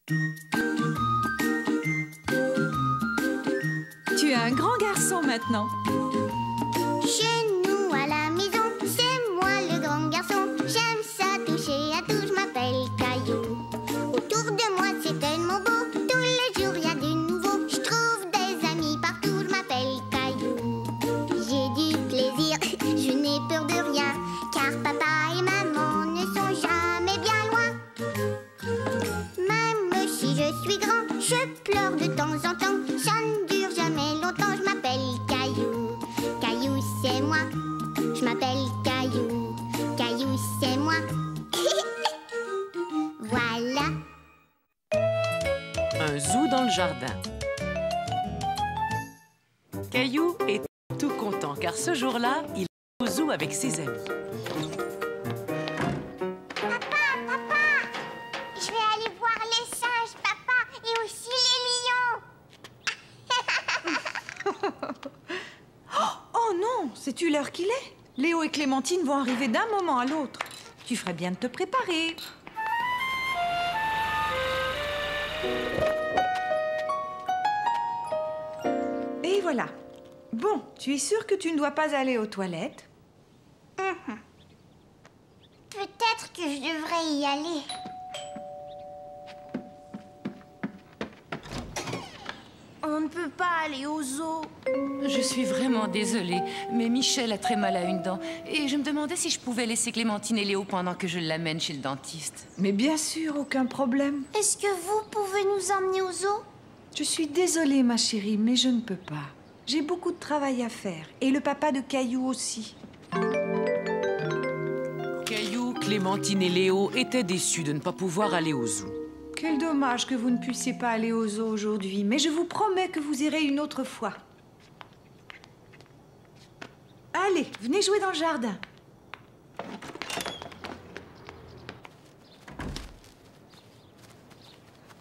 Tu es un grand garçon maintenant. Chez nous à la maison, c'est moi le grand garçon. J'aime ça toucher à tout, je m'appelle Caillou. Autour de moi c'est tellement beau, tous les jours il y a du nouveau. Je trouve des amis partout, je m'appelle Caillou. J'ai du plaisir, je n'ai peur de rien, car papa et maman ne sont jamais bien loin. Même si je suis grand, je pleure de temps en temps. Ça ne dure jamais longtemps, je m'appelle Caillou. Caillou c'est moi, je m'appelle Caillou. Caillou c'est moi. Voilà. Un zoo dans le jardin. Caillou est tout content car ce jour-là, il est au zoo avec ses amis. Papa, je vais aller voir les singes, papa, et aussi les lions. Oh non, sais-tu l'heure qu'il est? Léo et Clémentine vont arriver d'un moment à l'autre. Tu ferais bien de te préparer. Et voilà. Bon, tu es sûre que tu ne dois pas aller aux toilettes? Peut-être que je devrais y aller. On ne peut pas aller au zoo. Je suis vraiment désolée, mais Michel a très mal à une dent. Et je me demandais si je pouvais laisser Clémentine et Léo pendant que je l'amène chez le dentiste. Mais bien sûr, aucun problème. Est-ce que vous pouvez nous emmener au zoo? Je suis désolée, ma chérie, mais je ne peux pas. J'ai beaucoup de travail à faire. Et le papa de Caillou aussi. Caillou, Clémentine et Léo étaient déçus de ne pas pouvoir aller au zoo. Quel dommage que vous ne puissiez pas aller au zoo aujourd'hui. Mais je vous promets que vous irez une autre fois. Allez, venez jouer dans le jardin.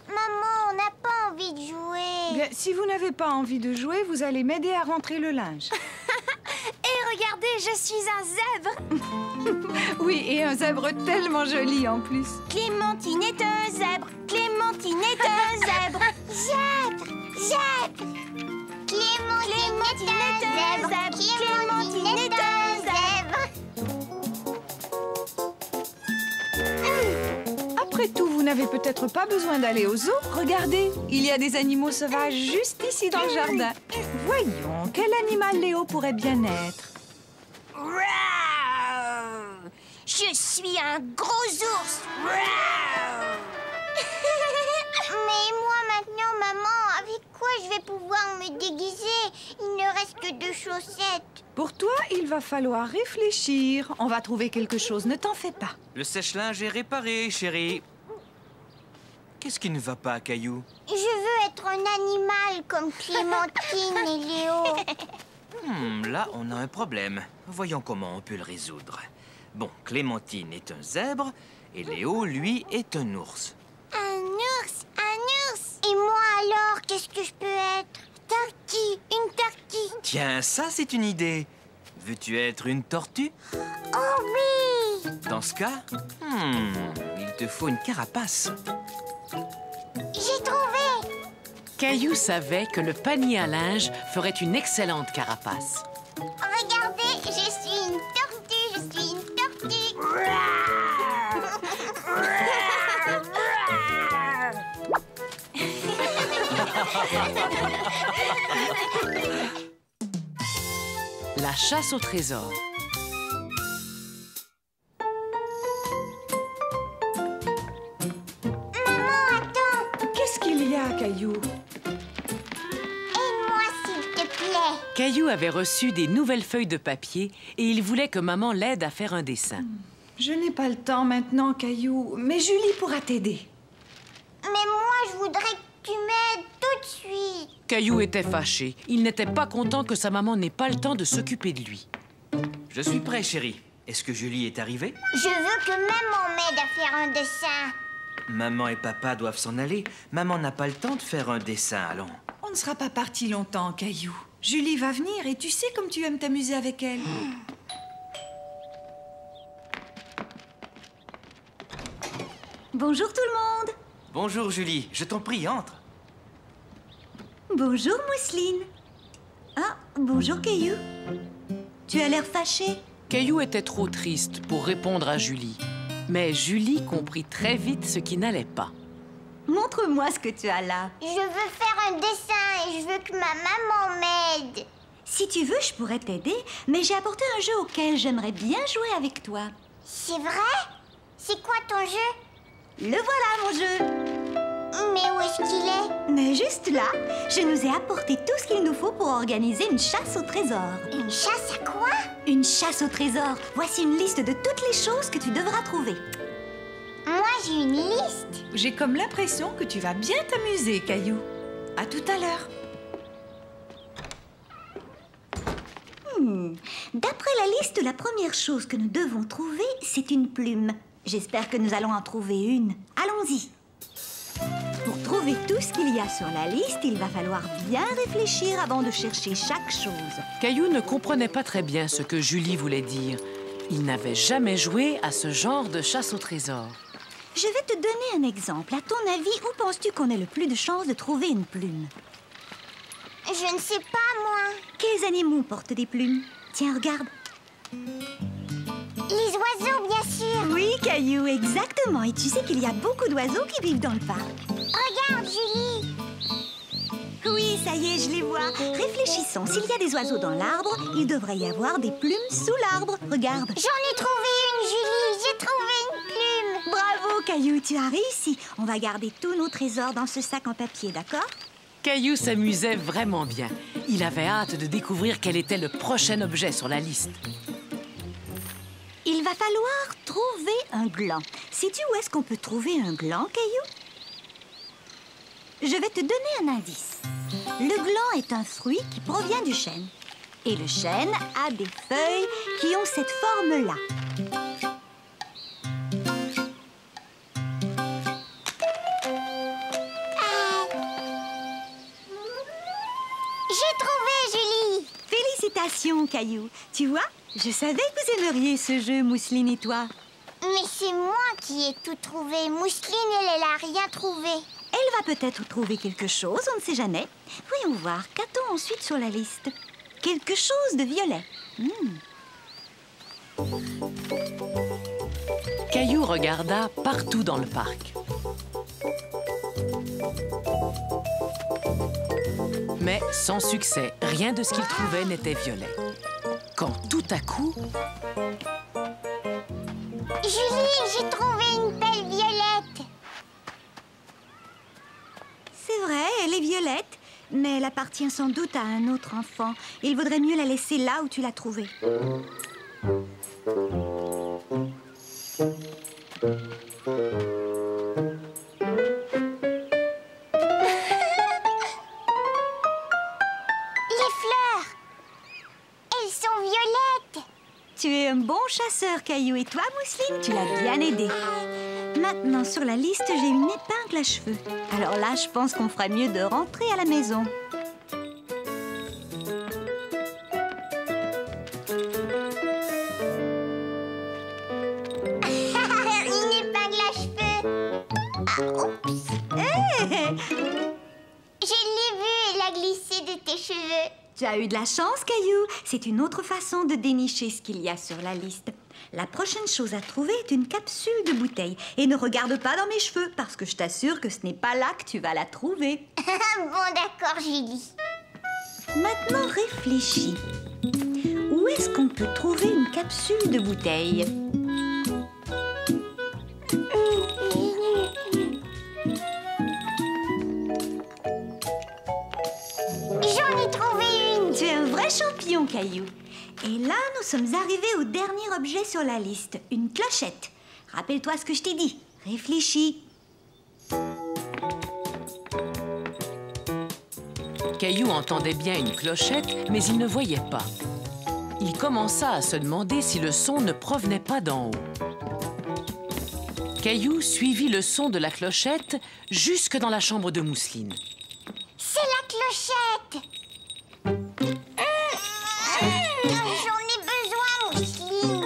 Maman, on n'a pas envie de jouer. Bien, si vous n'avez pas envie de jouer, vous allez m'aider à rentrer le linge. Et regardez, je suis un zèbre. Oui, et un zèbre tellement joli en plus. Clémentine est un zèbre. Clémentine est un zèbre. Zèbre, zèbre. Clémentine est un zèbre. Clémentine est un zèbre. Après tout, vous n'avez peut-être pas besoin d'aller au zoo. Regardez, il y a des animaux sauvages juste ici dans le jardin. Voyons, quel animal Léo pourrait bien être? Je suis un gros ours. Mais moi maintenant, maman, avec quoi je vais pouvoir me déguiser? Il ne reste que 2 chaussettes. Pour toi, il va falloir réfléchir. On va trouver quelque chose, ne t'en fais pas. Le sèche-linge est réparé, chérie. Qu'est-ce qui ne va pas, Caillou? Je veux être un animal comme Clémentine et Léo. Là, on a un problème. Voyons comment on peut le résoudre. Bon, Clémentine est un zèbre et Léo, lui, est un ours. Un ours, un ours. Et moi alors, qu'est-ce que je peux être? Tortue, une tortue. Tiens, ça, c'est une idée. Veux-tu être une tortue? Oh oui! Dans ce cas, il te faut une carapace. J'ai trouvé! Caillou savait que le panier à linge ferait une excellente carapace. Regardez, je suis une tortue, je suis une tortue. La chasse au trésor. Maman, attends! Qu'est-ce qu'il y a, Caillou? Aide-moi, s'il te plaît. Caillou avait reçu des nouvelles feuilles de papier et il voulait que maman l'aide à faire un dessin. Je n'ai pas le temps maintenant, Caillou, mais Julie pourra t'aider. Mais moi, je voudrais que tu m'aides tout de suite. Caillou était fâché. Il n'était pas content que sa maman n'ait pas le temps de s'occuper de lui. Je suis prêt, chérie. Est-ce que Julie est arrivée? Je veux que maman m'aide à faire un dessin. Maman et papa doivent s'en aller. Maman n'a pas le temps de faire un dessin, allons. On ne sera pas parti longtemps, Caillou. Julie va venir et tu sais comme tu aimes t'amuser avec elle. Bonjour tout le monde! Bonjour, Julie. Je t'en prie, entre. Bonjour, Mousseline. Ah, bonjour, Caillou. Tu as l'air fâché. Caillou était trop triste pour répondre à Julie. Mais Julie comprit très vite ce qui n'allait pas. Montre-moi ce que tu as là. Je veux faire un dessin et je veux que ma maman m'aide. Si tu veux, je pourrais t'aider, mais j'ai apporté un jeu auquel j'aimerais bien jouer avec toi. C'est vrai? C'est quoi ton jeu? Le voilà, mon jeu. Mais où est-ce qu'il est? Mais juste là, je nous ai apporté tout ce qu'il nous faut pour organiser une chasse au trésor. Une chasse à quoi? Une chasse au trésor. Voici une liste de toutes les choses que tu devras trouver. Moi, j'ai une liste. J'ai comme l'impression que tu vas bien t'amuser, Caillou. À tout à l'heure. D'après la liste, la première chose que nous devons trouver, c'est une plume. J'espère que nous allons en trouver une. Allons-y. Pour trouver tout ce qu'il y a sur la liste, il va falloir bien réfléchir avant de chercher chaque chose. Caillou ne comprenait pas très bien ce que Julie voulait dire. Il n'avait jamais joué à ce genre de chasse au trésor. Je vais te donner un exemple. À ton avis, où penses-tu qu'on ait le plus de chances de trouver une plume? Je ne sais pas, moi. Quels animaux portent des plumes? Tiens, regarde. Les oiseaux, bien sûr. Oui, Caillou, exactement. Et tu sais qu'il y a beaucoup d'oiseaux qui vivent dans le parc. Regarde, Julie. Oui, ça y est, je les vois. Réfléchissons. S'il y a des oiseaux dans l'arbre, il devrait y avoir des plumes sous l'arbre. Regarde. J'en ai trouvé une, Julie. J'ai trouvé une plume. Bravo, Caillou, tu as réussi. On va garder tous nos trésors dans ce sac en papier, d'accord? Caillou s'amusait vraiment bien. Il avait hâte de découvrir quel était le prochain objet sur la liste. Il va falloir trouver un gland. Sais-tu où est-ce qu'on peut trouver un gland, Caillou? Je vais te donner un indice. Le gland est un fruit qui provient du chêne. Et le chêne a des feuilles qui ont cette forme-là. J'ai trouvé, Julie. Félicitations, Caillou. Tu vois, je savais que vous aimeriez ce jeu, Mousseline et toi. Mais c'est moi qui ai tout trouvé. Mousseline, elle a rien trouvé. Elle va peut-être trouver quelque chose, on ne sait jamais. Voyons voir, qu'a-t-on ensuite sur la liste? Quelque chose de violet. Caillou regarda partout dans le parc. Mais sans succès, rien de ce qu'il trouvait n'était violet. Quand tout à coup, Julie, j'ai trouvé une belle violette. C'est vrai, elle est violette, mais elle appartient sans doute à un autre enfant. Il vaudrait mieux la laisser là où tu l'as trouvée. Les fleurs, elles sont violettes. Tu es un bon chasseur, Caillou. Et toi, Mousseline, tu l'as bien aidé. Maintenant, sur la liste, j'ai une épingle à cheveux. Alors là, je pense qu'on ferait mieux de rentrer à la maison. Une épingle à cheveux. Ah, oups. Je l'ai vue, elle a glissé de tes cheveux. Tu as eu de la chance, Caillou. C'est une autre façon de dénicher ce qu'il y a sur la liste. La prochaine chose à trouver est une capsule de bouteille. Et ne regarde pas dans mes cheveux, parce que je t'assure que ce n'est pas là que tu vas la trouver. Bon, d'accord, Julie. Maintenant, réfléchis. Où est-ce qu'on peut trouver une capsule de bouteille? J'en ai trouvé une. Tu es un vrai champion, Caillou. Et là, nous sommes arrivés au dernier objet sur la liste, une clochette. Rappelle-toi ce que je t'ai dit. Réfléchis. Caillou entendait bien une clochette, mais il ne voyait pas. Il commença à se demander si le son ne provenait pas d'en haut. Caillou suivit le son de la clochette jusque dans la chambre de Mousseline. C'est la clochette. J'en ai besoin, Mousseline.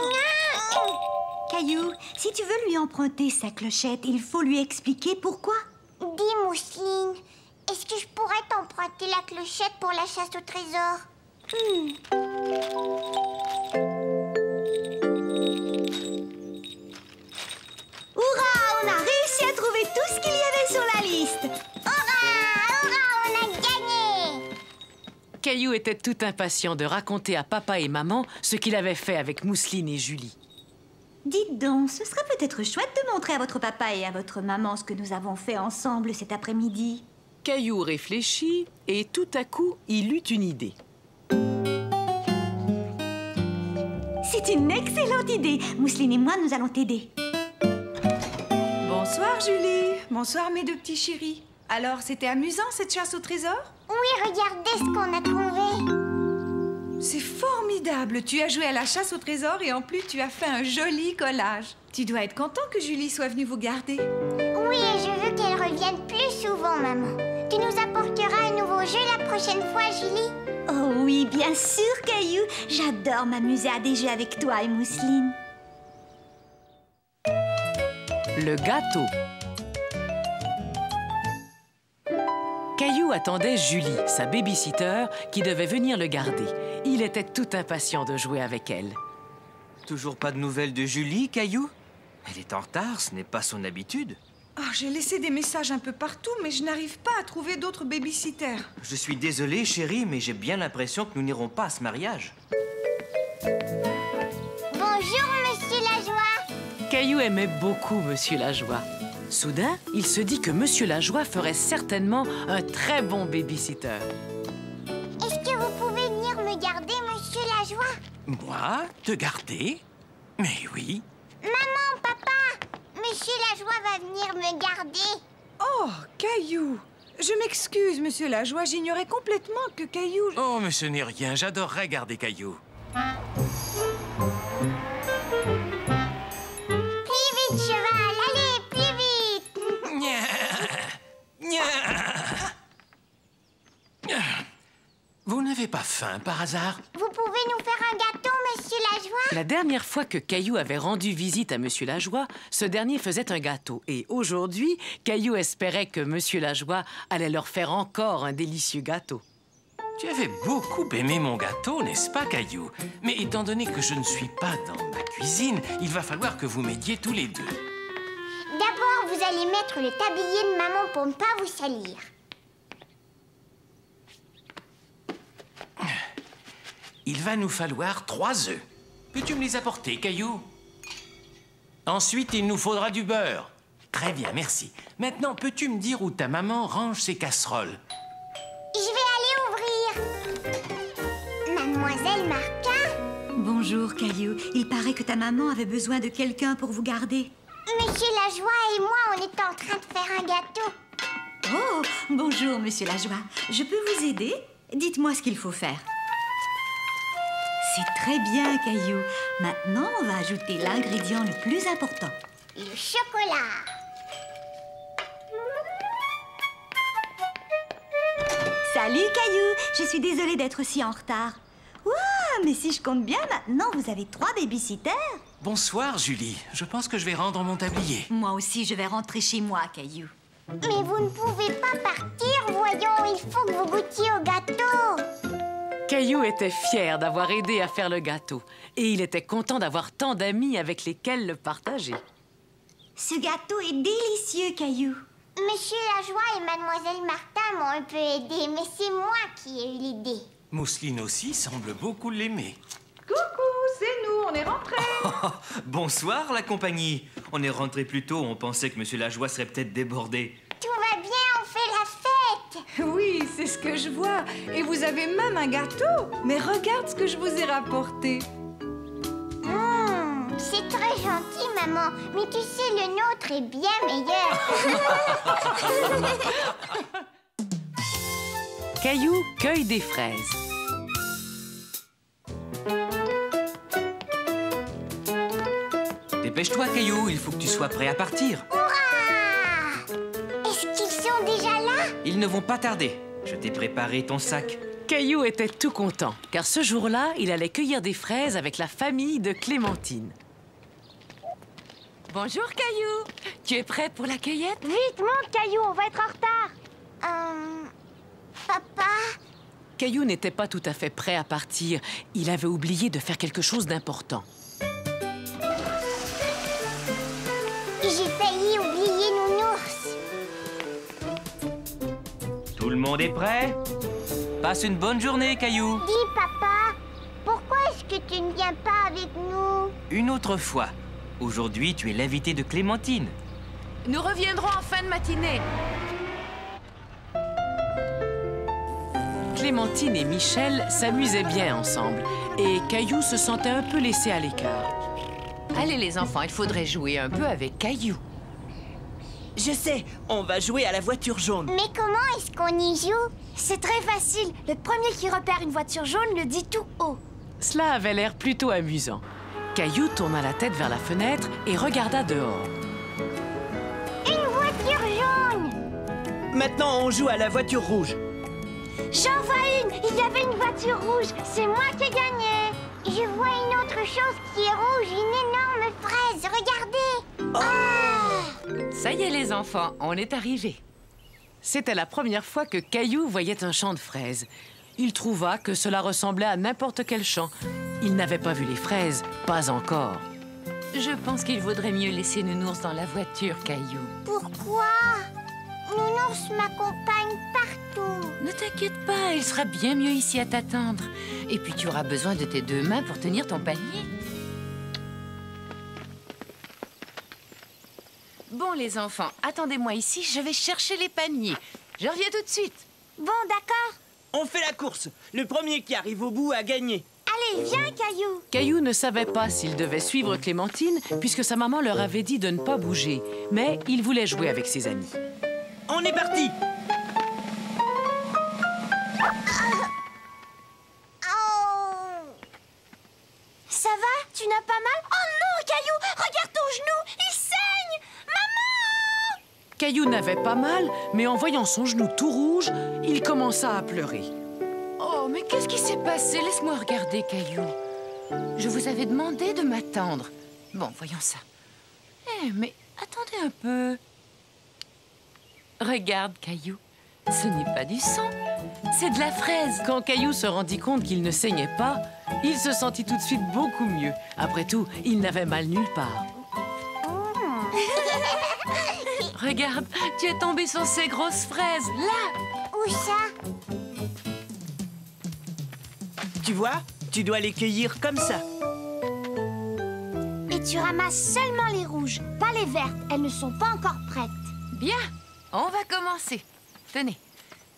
Caillou, si tu veux lui emprunter sa clochette, il faut lui expliquer pourquoi. Dis, Mousseline, est-ce que je pourrais t'emprunter la clochette pour la chasse au trésor? Hurrah! On a réussi à trouver tout ce qu'il y avait sur la liste. Hurrah! Hurrah! On a gagné! Caillou était tout impatient de raconter à papa et maman ce qu'il avait fait avec Mousseline et Julie. Dites donc, ce serait peut-être chouette de montrer à votre papa et à votre maman ce que nous avons fait ensemble cet après-midi. Caillou réfléchit et tout à coup, il eut une idée. C'est une excellente idée. Mousseline et moi, nous allons t'aider. Bonsoir, Julie. Bonsoir, mes deux petits chéris. Alors, c'était amusant, cette chasse au trésor? Oui, regardez ce qu'on a trouvé. C'est formidable. Tu as joué à la chasse au trésor et en plus, tu as fait un joli collage. Tu dois être content que Julie soit venue vous garder. Oui, et je veux qu'elle revienne plus souvent, maman. Tu nous apporteras un nouveau jeu la prochaine fois, Julie? Oh oui, bien sûr, Caillou. J'adore m'amuser à des jeux avec toi et Mousseline. Le gâteau. Caillou attendait Julie, sa baby-sitter, qui devait venir le garder. Il était tout impatient de jouer avec elle. Toujours pas de nouvelles de Julie, Caillou? Elle est en retard, ce n'est pas son habitude. Ah, j'ai laissé des messages un peu partout, mais je n'arrive pas à trouver d'autres baby-sitters. Je suis désolé, chérie, mais j'ai bien l'impression que nous n'irons pas à ce mariage. Bonjour, Monsieur Lajoie. Caillou aimait beaucoup Monsieur Lajoie. Soudain, il se dit que Monsieur Lajoie ferait certainement un très bon baby-sitter. Est-ce que vous pouvez venir me garder, Monsieur Lajoie? Moi? Te garder? Mais oui. Maman, papa, Monsieur Lajoie va venir me garder. Oh, Caillou. Je m'excuse, Monsieur Lajoie. J'ignorais complètement que Caillou... Oh, mais ce n'est rien. J'adorerais garder Caillou. Plus vite, cheval, allez, plus vite. Vous n'avez pas faim, par hasard? Vous pouvez nous faire un gâteau, Monsieur Lajoie? La dernière fois que Caillou avait rendu visite à Monsieur Lajoie, ce dernier faisait un gâteau. Et aujourd'hui, Caillou espérait que Monsieur Lajoie allait leur faire encore un délicieux gâteau. Tu avais beaucoup aimé mon gâteau, n'est-ce pas, Caillou? Mais étant donné que je ne suis pas dans ma cuisine, il va falloir que vous m'aidiez tous les deux. D'abord, vous allez mettre le tablier de maman pour ne pas vous salir. Il va nous falloir 3 œufs. Peux-tu me les apporter, Caillou? Ensuite, il nous faudra du beurre. Très bien, merci. Maintenant, peux-tu me dire où ta maman range ses casseroles? Je vais aller ouvrir. Mademoiselle Martin? Bonjour, Caillou. Il paraît que ta maman avait besoin de quelqu'un pour vous garder. Monsieur Lajoie et moi, on est en train de faire un gâteau. Oh, bonjour, Monsieur Lajoie. Je peux vous aider? Dites-moi ce qu'il faut faire. C'est très bien, Caillou. Maintenant, on va ajouter l'ingrédient le plus important. Le chocolat. Salut, Caillou. Je suis désolée d'être si en retard. Ouah, mais si je compte bien, maintenant, vous avez 3 baby-sitters. Bonsoir, Julie. Je pense que je vais rendre mon tablier. Moi aussi, je vais rentrer chez moi, Caillou. Mais vous ne pouvez pas partir, voyons. Il faut que vous goûtiez au gâteau. Caillou était fier d'avoir aidé à faire le gâteau. Et il était content d'avoir tant d'amis avec lesquels le partager. Ce gâteau est délicieux, Caillou. Monsieur Lajoie et Mademoiselle Martin m'ont un peu aidé, mais c'est moi qui ai eu l'idée. Mousseline aussi semble beaucoup l'aimer. Coucou, c'est nous, on est rentrés. Oh, bonsoir, la compagnie. On est rentré plus tôt, on pensait que Monsieur Lajoie serait peut-être débordé. Tout va bien, on fait la fête. Oui, c'est ce que je vois. Et vous avez même un gâteau. Mais regarde ce que je vous ai rapporté. C'est très gentil, maman. Mais tu sais, le nôtre est bien meilleur. Caillou cueille des fraises. Dépêche-toi, Caillou, il faut que tu sois prêt à partir. Hurrah! Est-ce qu'ils sont déjà là? Ils ne vont pas tarder. Je t'ai préparé ton sac. Caillou était tout content, car ce jour-là, il allait cueillir des fraises avec la famille de Clémentine. Bonjour, Caillou. Tu es prêt pour la cueillette? Vite, monte, Caillou, on va être en retard. Papa? Caillou n'était pas tout à fait prêt à partir. Il avait oublié de faire quelque chose d'important. J'ai failli oublier Nounours. Tout le monde est prêt? Passe une bonne journée, Caillou. Dis, papa, pourquoi est-ce que tu ne viens pas avec nous? Une autre fois. Aujourd'hui, tu es l'invité de Clémentine. Nous reviendrons en fin de matinée. Clémentine et Michel s'amusaient bien ensemble. Et Caillou se sentait un peu laissé à l'écart. Allez, les enfants, il faudrait jouer un peu avec Caillou. Je sais, on va jouer à la voiture jaune. Mais comment est-ce qu'on y joue? C'est très facile. Le premier qui repère une voiture jaune le dit tout haut. Cela avait l'air plutôt amusant. Caillou tourna la tête vers la fenêtre et regarda dehors. Une voiture jaune! Maintenant, on joue à la voiture rouge. J'en vois une! Il y avait une voiture rouge! C'est moi qui ai gagné! Je vois une autre chose qui est rouge, une énorme fraise! Regardez! Ça y est, les enfants, on est arrivés. C'était la première fois que Caillou voyait un champ de fraises. Il trouva que cela ressemblait à n'importe quel champ. Il n'avait pas vu les fraises, pas encore. Je pense qu'il vaudrait mieux laisser Nounours dans la voiture, Caillou. Pourquoi? Nounours m'accompagne partout. Ne t'inquiète pas, il sera bien mieux ici à t'attendre. Et puis tu auras besoin de tes deux mains pour tenir ton panier. Bon, les enfants, attendez-moi ici, je vais chercher les paniers. Je reviens tout de suite. Bon, d'accord. On fait la course. Le premier qui arrive au bout a gagné. Allez, viens, Caillou. Caillou ne savait pas s'il devait suivre Clémentine, puisque sa maman leur avait dit de ne pas bouger. Mais il voulait jouer avec ses amis. On est parti. Ça va? Tu n'as pas mal? Oh non, Caillou! Regarde ton genou! Il saigne! Maman! Caillou n'avait pas mal, mais en voyant son genou tout rouge, il commença à pleurer. Oh, mais qu'est-ce qui s'est passé? Laisse-moi regarder, Caillou. Je vous avais demandé de m'attendre. Bon, voyons ça. Eh, mais attendez un peu. Regarde, Caillou. Ce n'est pas du sang, c'est de la fraise. Quand Caillou se rendit compte qu'il ne saignait pas, il se sentit tout de suite beaucoup mieux. Après tout, il n'avait mal nulle part. Regarde, tu es tombé sur ces grosses fraises, là. Où ça? Tu vois, tu dois les cueillir comme ça. Et tu ramasses seulement les rouges, pas les vertes. Elles ne sont pas encore prêtes. Bien, on va commencer. Tenez,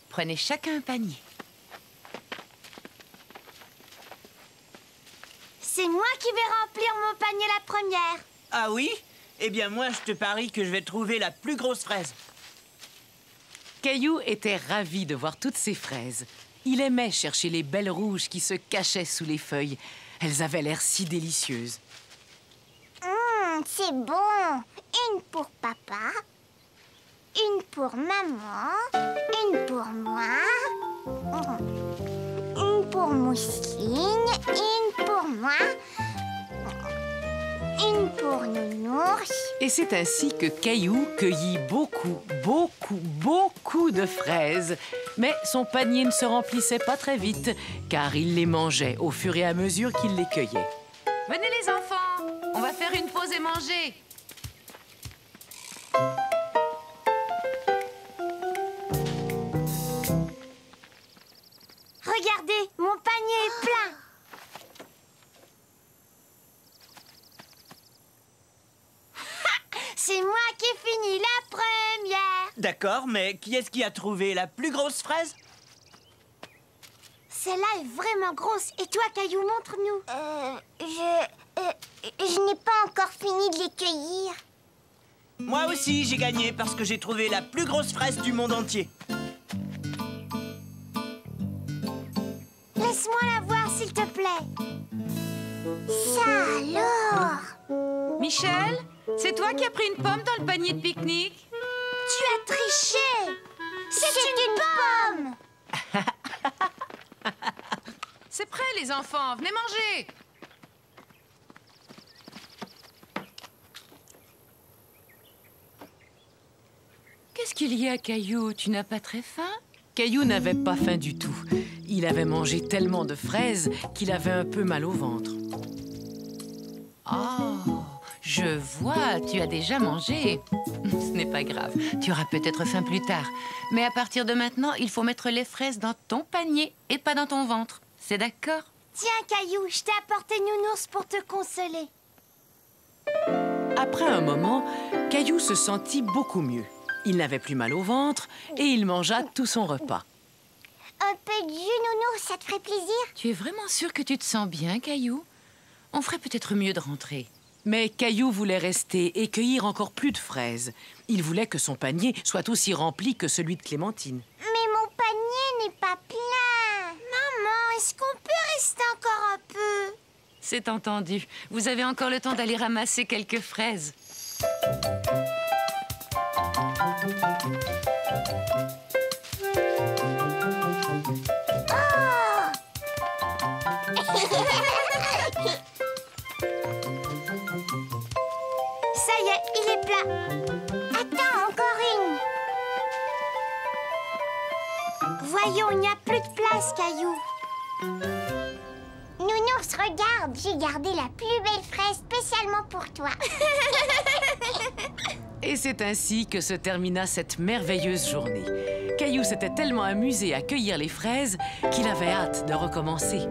prenez chacun un panier. C'est moi qui vais remplir mon panier la première. Ah oui? Eh bien, moi, je te parie que je vais trouver la plus grosse fraise. Caillou était ravi de voir toutes ces fraises. Il aimait chercher les belles rouges qui se cachaient sous les feuilles. Elles avaient l'air si délicieuses. C'est bon! Une pour papa, une pour maman, une pour moi, une pour Mousseline, une pour moi, une pour Nounours. Et c'est ainsi que Caillou cueillit beaucoup de fraises. Mais son panier ne se remplissait pas très vite, car il les mangeait au fur et à mesure qu'il les cueillait. Venez les enfants, on va faire une pause et manger. Regardez, mon panier est plein. C'est moi qui ai fini la première. D'accord, mais qui est-ce qui a trouvé la plus grosse fraise? Celle-là est vraiment grosse. Et toi, Caillou, montre-nous. Je n'ai pas encore fini de les cueillir. Moi aussi, j'ai gagné parce que j'ai trouvé la plus grosse fraise du monde entier. Laisse-moi la voir, s'il te plaît. Ça alors! Michel, c'est toi qui as pris une pomme dans le panier de pique-nique? Tu as triché. C'est une pomme. C'est prêt, les enfants, venez manger. Qu'est-ce qu'il y a, Caillou? Tu n'as pas très faim? Caillou n'avait pas faim du tout. Il avait mangé tellement de fraises qu'il avait un peu mal au ventre. Oh, je vois, tu as déjà mangé. Ce n'est pas grave, tu auras peut-être faim plus tard. Mais à partir de maintenant, il faut mettre les fraises dans ton panier et pas dans ton ventre. C'est d'accord? Tiens, Caillou, je t'ai apporté Nounours pour te consoler. Après un moment, Caillou se sentit beaucoup mieux. Il n'avait plus mal au ventre et il mangea tout son repas. Un peu de jus, Nounours, ça te ferait plaisir? Tu es vraiment sûr que tu te sens bien, Caillou? On ferait peut-être mieux de rentrer. Mais Caillou voulait rester et cueillir encore plus de fraises. Il voulait que son panier soit aussi rempli que celui de Clémentine. Mais mon panier n'est pas plein. Maman, est-ce qu'on peut rester encore un peu? C'est entendu. Vous avez encore le temps d'aller ramasser quelques fraises. Ça y est, il est plat. Attends, encore une. Voyons, il n'y a plus de place, Caillou. Nounours, regarde, j'ai gardé la plus belle fraise spécialement pour toi. Et c'est ainsi que se termina cette merveilleuse journée. Caillou s'était tellement amusé à cueillir les fraises qu'il avait hâte de recommencer.